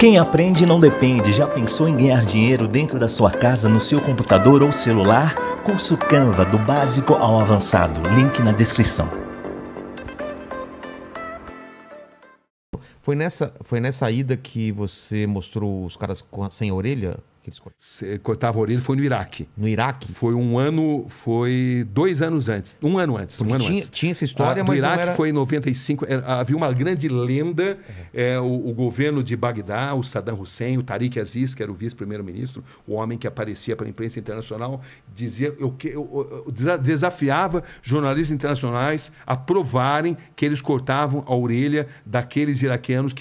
Quem aprende não depende. Já pensou em ganhar dinheiro dentro da sua casa, no seu computador ou celular? Curso Canva, do básico ao avançado. Link na descrição. Foi nessa ida que você mostrou os caras sem orelha? Que eles cortava a orelha, foi no Iraque. No Iraque? Foi 2 anos antes. Um ano antes. Tinha essa história, mas. Do Iraque não era... foi em 95. Havia uma grande lenda. O governo de Bagdá, o Saddam Hussein, o Tariq Aziz, que era o vice-primeiro-ministro, o homem que aparecia para a imprensa internacional, desafiava jornalistas internacionais a provarem que eles cortavam a orelha daqueles iraquianos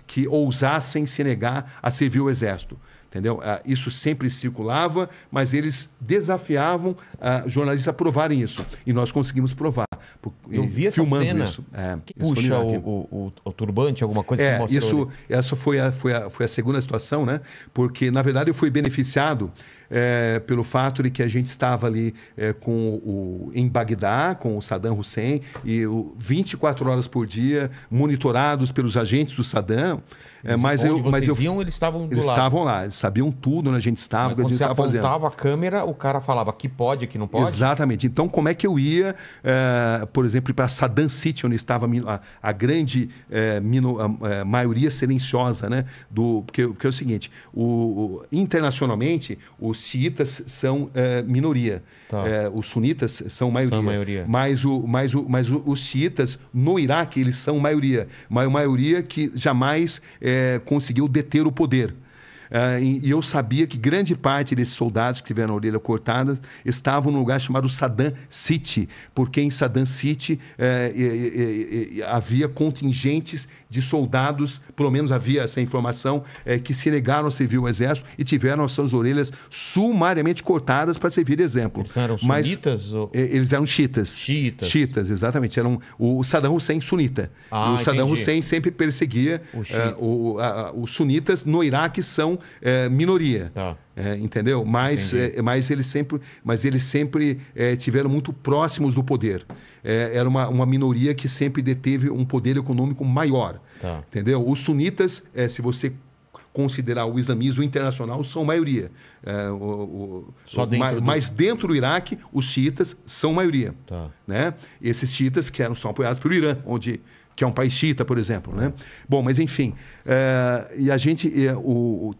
que ousassem se negar a servir o exército. Entendeu? Isso sempre circulava, mas eles desafiavam jornalistas a provarem isso. E nós conseguimos provar. Eu vi essa cena. Isso. Puxa o turbante, alguma coisa que mostrou. Essa foi a segunda situação, né? Porque, na verdade, eu fui beneficiado pelo fato de que a gente estava ali em Bagdá, com o Saddam Hussein, e 24 horas por dia, monitorados pelos agentes do Saddam. Eles estavam do lado. Eles estavam lá, eles sabiam tudo onde a gente estava, o que a gente estava fazendo. Quando você apontava a câmera, o cara falava aqui pode, aqui não pode? Exatamente. Então, como é que eu ia, por exemplo, para Saddam City, onde estava a grande maioria silenciosa, né? Porque é o seguinte, internacionalmente, os xiitas são minoria. Tá. Os sunitas são maioria. São maioria. Mas os xiitas, no Iraque, eles são maioria. Maioria que jamais conseguiu deter o poder. E eu sabia que grande parte desses soldados que tiveram a orelha cortada estavam num lugar chamado Saddam City, porque em Saddam City havia contingentes de soldados, pelo menos havia essa informação, que se negaram a servir o exército e tiveram as suas orelhas sumariamente cortadas para servir de exemplo. Eles eram sunitas? Eles eram xiitas. Xiitas, exatamente. Eram o Saddam Hussein sunita. O Saddam Hussein sempre perseguia os sunitas. No Iraque são minoria. Tá. Entendeu? Mas eles sempre tiveram muito próximos do poder. Era uma minoria que sempre deteve um poder econômico maior. Tá. Entendeu? Os sunitas, se você considerar o islamismo internacional, são maioria. Mas dentro do Iraque, os xiitas são maioria. Tá. Né? Esses xiitas são apoiados pelo Irã, que é um país xiita, por exemplo. Né? Bom, mas enfim. E a gente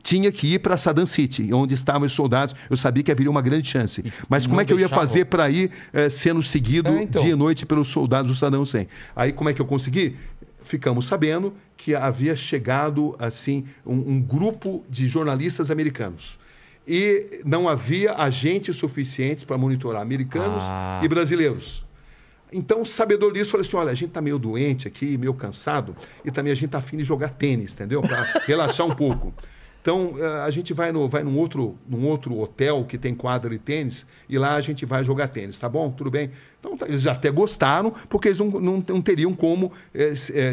tinha que ir para Saddam City, onde estavam os soldados. Eu sabia que haveria uma grande chance. Mas como é que eu ia fazer para ir sendo seguido dia e noite pelos soldados do Saddam Hussein? Aí como é que eu consegui? Ficamos sabendo que havia chegado assim um grupo de jornalistas americanos. E não havia agentes suficientes para monitorar americanos e brasileiros. Então, o sabedor disso, falou assim, olha, a gente está meio doente aqui, meio cansado, e também a gente está afim de jogar tênis, entendeu? Para relaxar um pouco. Então, a gente vai num outro hotel que tem quadra de tênis, e lá a gente vai jogar tênis, tá bom? Tudo bem? Então, eles já até gostaram, porque eles não teriam como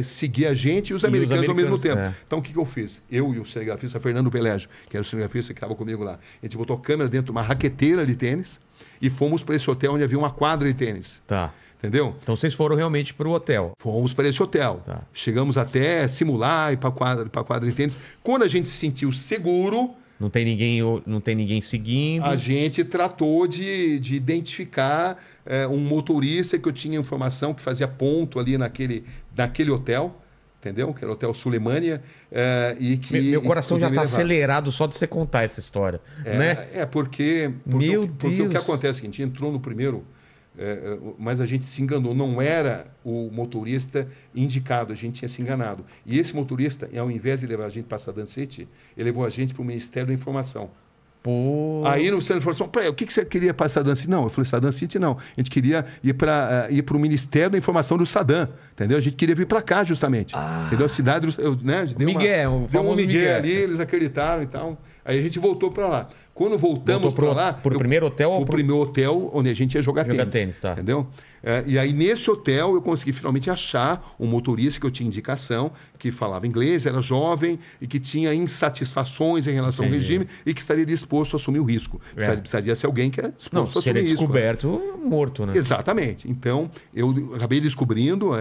seguir a gente e os americanos ao mesmo tempo. Então, o que eu fiz? Eu e o cinegrafista Fernando Pelégio, que era o cinegrafista que estava comigo lá, a gente botou a câmera dentro de uma raqueteira de tênis e fomos para esse hotel onde havia uma quadra de tênis. Tá. Entendeu? Então vocês foram realmente para o hotel. Fomos para esse hotel. Tá. Chegamos até simular ir para a quadra de tênis. Quando a gente se sentiu seguro... Não tem ninguém seguindo. A gente tratou de identificar um motorista que eu tinha informação que fazia ponto ali naquele hotel. Entendeu? Que era o Hotel Sulemânia. Meu coração já está acelerado só de você contar essa história. Né? Porque o que acontece é que a gente entrou no primeiro... mas a gente se enganou, não era o motorista indicado, a gente tinha se enganado. E esse motorista, ao invés de levar a gente para Saddam City, ele levou a gente para o Ministério da Informação. Pô. Aí no Ministério da Informação, o que você queria para Saddam City? Não, eu falei, Saddam City não. A gente queria ir para o Ministério da Informação do Saddam, entendeu? A gente queria vir para cá justamente. Entendeu? A cidade, deu um Miguel ali, eles acreditaram e tal. Aí a gente voltou para lá. Quando voltamos para lá... Pro primeiro hotel? O primeiro hotel onde a gente ia jogar tênis. Tá. Entendeu? E aí, nesse hotel, eu consegui finalmente achar um motorista que eu tinha indicação, que falava inglês, era jovem e que tinha insatisfações em relação ao regime e que estaria disposto a assumir o risco. Precisaria ser alguém que é disposto a assumir o risco. Descoberto, morto, né? Exatamente. Então, eu acabei descobrindo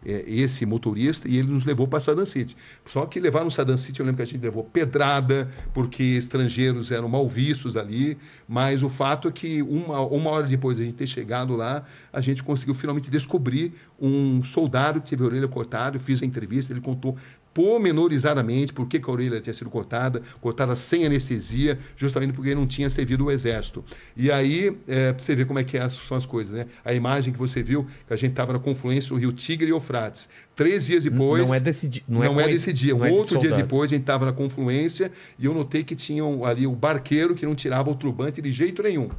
esse motorista e ele nos levou para Saddam City. Só que levar no Saddam City, eu lembro que a gente levou pedrada, porque estrangeiros eram mal vistos ali, mas o fato é que uma hora depois de a gente ter chegado lá, a gente conseguiu finalmente descobrir um soldado que teve a orelha cortada. Eu fiz a entrevista, ele contou pormenorizadamente por que a orelha tinha sido cortada sem anestesia, justamente porque ele não tinha servido o exército. E aí, para você ver como é que são as coisas, né? A imagem que você viu, que a gente estava na confluência do rio Tigre e Eufrates. 3 dias depois... Não é desse dia. Não é desse dia. Outro dia depois, a gente estava na confluência e eu notei que tinha ali o barqueiro que não tirava o turbante de jeito nenhum.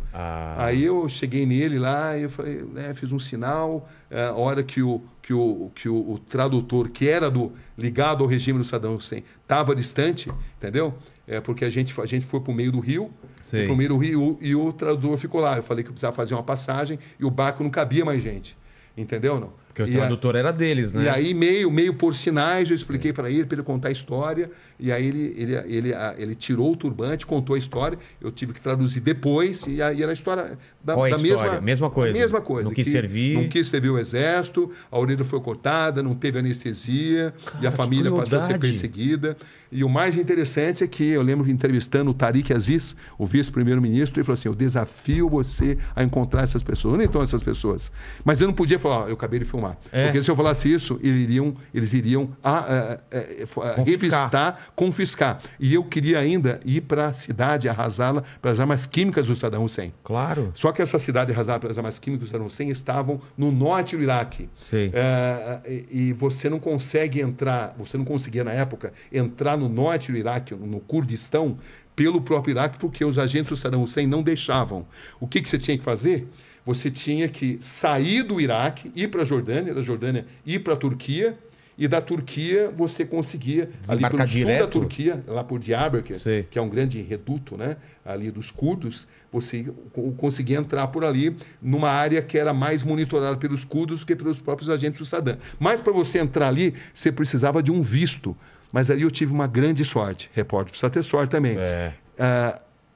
Aí eu cheguei nele lá e eu falei, fiz um sinal, a hora que o tradutor, que era ligado ao regime do Saddam Hussein, estava distante, entendeu? Porque a gente foi para o meio do rio, e o tradutor ficou lá. Eu falei que eu precisava fazer uma passagem e o barco não cabia mais gente. Entendeu, não? Porque o tradutor era deles, né? E aí, meio por sinais, eu expliquei para ele contar a história. E aí ele tirou o turbante, contou a história. Eu tive que traduzir depois. E aí era a história da mesma coisa. Mesma coisa. Não quis servir. Não quis servir o exército, a orelha foi cortada, não teve anestesia. Cara, e a família passou a ser perseguida. E o mais interessante é que eu lembro entrevistando o Tariq Aziz, o vice-primeiro-ministro, ele falou assim: eu desafio você a encontrar essas pessoas. Onde estão essas pessoas? Mas eu não podia falar, eu acabei de filmar. Porque se eu falasse isso, eles iriam revistar, confiscar. E eu queria ainda ir para a cidade, arrasá-la pelas armas químicas do Saddam Hussein. Claro. Só que essa cidade arrasada pelas armas químicas do Saddam Hussein estavam no norte do Iraque. Sei. E você não consegue entrar, você não conseguia na época entrar no norte do Iraque, no Kurdistão, pelo próprio Iraque, porque os agentes do Saddam Hussein não deixavam. O que você tinha que fazer? Você tinha que sair do Iraque, ir para a Jordânia, da Jordânia ir para a Turquia, e da Turquia você conseguia, ali pelo sul da Turquia, lá por Diyarbakir, que é um grande reduto, né, ali dos curdos, você conseguia entrar por ali numa área que era mais monitorada pelos curdos do que pelos próprios agentes do Saddam. Mas para você entrar ali, você precisava de um visto. Mas ali eu tive uma grande sorte. Repórter precisa ter sorte também.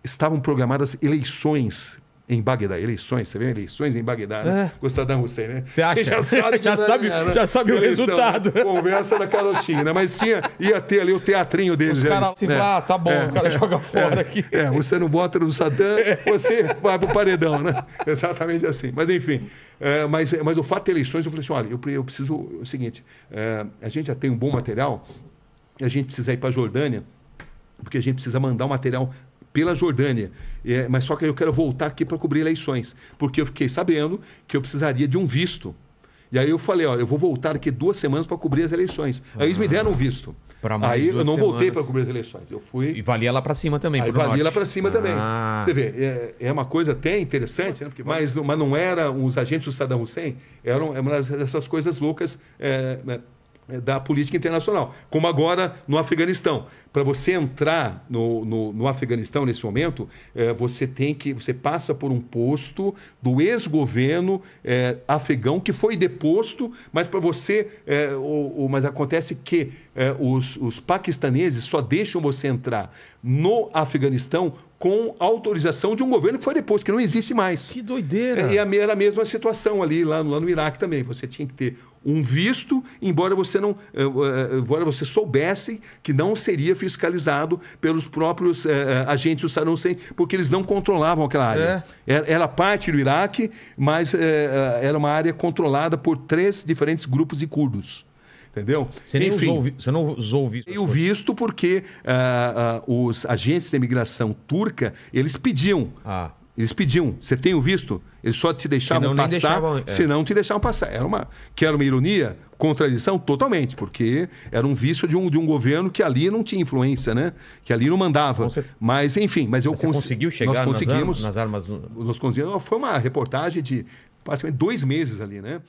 Estavam programadas eleições em Bagdá. Eleições, você vê? Eleições em Bagdá, né? Com o Saddam Hussein, né? Você acha? Você já sabe o resultado. Né? Conversa da carochinha, né? Mas ia ter ali o teatrinho deles. Os caras assim, tá bom, o cara joga fora aqui. Você não bota no Saddam, você vai pro paredão, né? Exatamente assim. Mas enfim, mas o fato de eleições, eu falei assim, olha, eu preciso... O seguinte, a gente já tem um bom material, a gente precisa ir para a Jordânia, porque a gente precisa mandar o material pela Jordânia. Mas só que eu quero voltar aqui para cobrir eleições, porque eu fiquei sabendo que eu precisaria de um visto. E aí eu falei, eu vou voltar daqui 2 semanas para cobrir as eleições. Aí eles me deram um visto. Aí eu não voltei para cobrir as eleições. Eu fui... E valia lá para cima também. Aí valia lá para cima também. Você vê, é uma coisa até interessante, né? Mas não era os agentes do Saddam Hussein, eram uma dessas coisas loucas da política internacional, como agora no Afeganistão. Para você entrar no Afeganistão nesse momento, você passa por um posto do ex-governo afegão que foi deposto, mas para você, mas acontece que os paquistaneses só deixam você entrar no Afeganistão com autorização de um governo que foi deposto, que não existe mais. Que doideira! Era a mesma situação ali, lá no Iraque também. Você tinha que ter um visto, embora você soubesse que não seria fiscalizado pelos próprios agentes do Saddam Hussein, porque eles não controlavam aquela área. Era parte do Iraque, mas era uma área controlada por 3 diferentes grupos de curdos. Entendeu? Você não usou o visto? E o visto porque os agentes de imigração turca, eles pediam. Eles pediam. Você tem o visto? Eles só te deixavam passar, senão te deixavam passar. Era uma ironia, contradição totalmente, porque era um visto de um governo que ali não tinha influência, né? Que ali não mandava. Mas, enfim, você conseguiu chegar nas armas? Nós conseguimos. Foi uma reportagem de praticamente 2 meses ali, né?